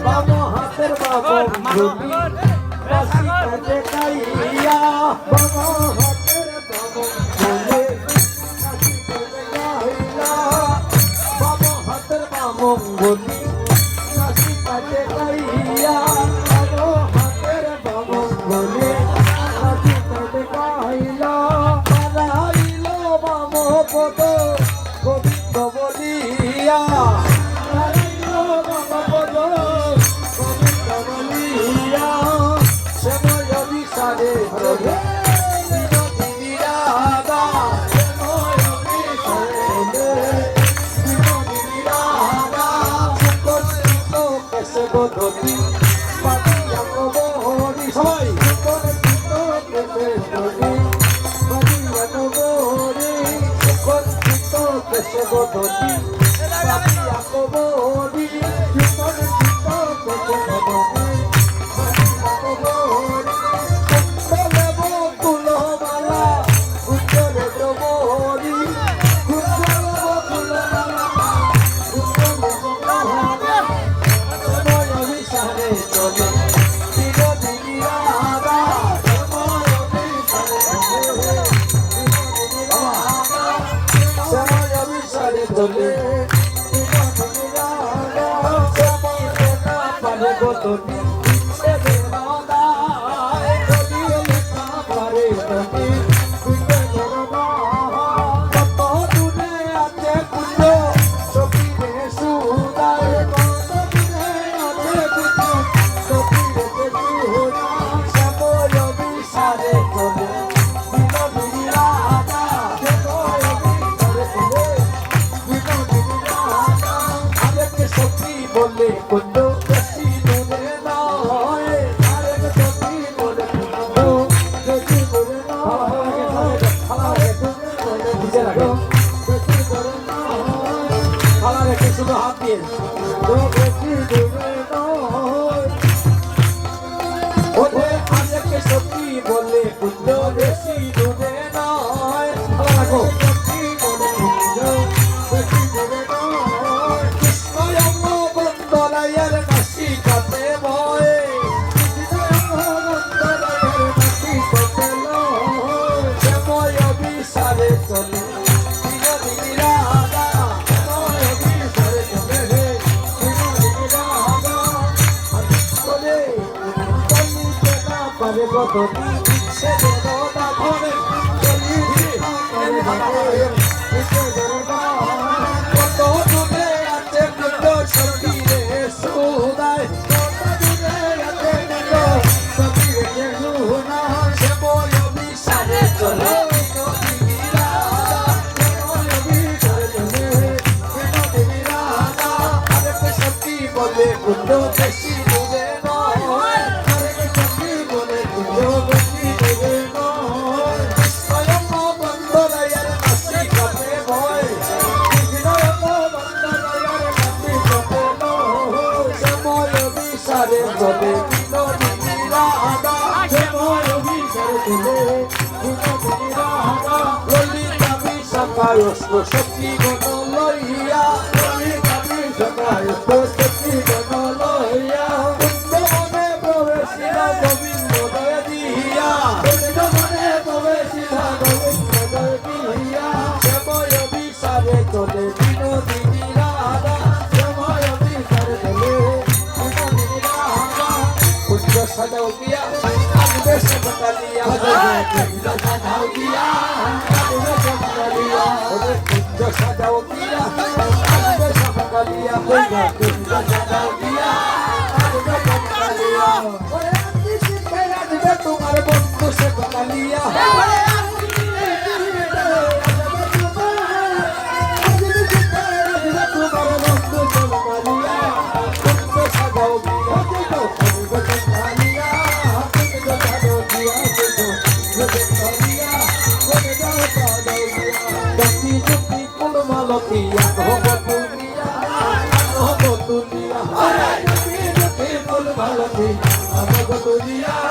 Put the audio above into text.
বাম হাতের বাম গুলি কাশি কাজে গাইয়া বাম হাতের বাম গুলি কাশি কাজে গাইয়া বাম হাতের বাম গুলি কাশি কাজে গাইয়া বাম হাতের বাম গুলি কাশি কাজে গাইলা বানাইলো বাম পদ গোবিন্দ বলিয়া বানাইলো বাম পদ গোবিন্দ বলিয়া সময় বিসারে চলে বিনোদিনী রাধা সময় বিসারে বিনোদিনী রাধা সুকর্ষিত কেশব ধরি পাতিয়া কবরি সবাই সুকর্ষিত কেশব ধরি পাতিয়া কবরি সুকর্ষিত কেশব ধরি পাতিয়া কবরি সুকর্ষিত কেশব ধরি শক্তি গণ লইয়া শক্তি গণ লইয়া মনে প্রবেশিল গোবিন্দ দয়া দিয়া মনে প্রবেশিল গোবিন্দ দয়া দিয়া সময় বিচারে চলে বিনোদিনী রাধা সময় বিচারে চলে বিনোদিনী রাধা কুঞ্জ সাজাও গিয়া আসবে সবকালিয়া কুঞ্জ সাজাও গিয়া আসবে সবকালিয়া কুঞ্জ সাজাও গিয়া আসবে সবকালিয়া কুঞ্জ সাজাও গিয়া আসবে সবকালিয়া ওরে আপনি শিখে আসবে তোমার বন্ধু সবকালিয়া ভালো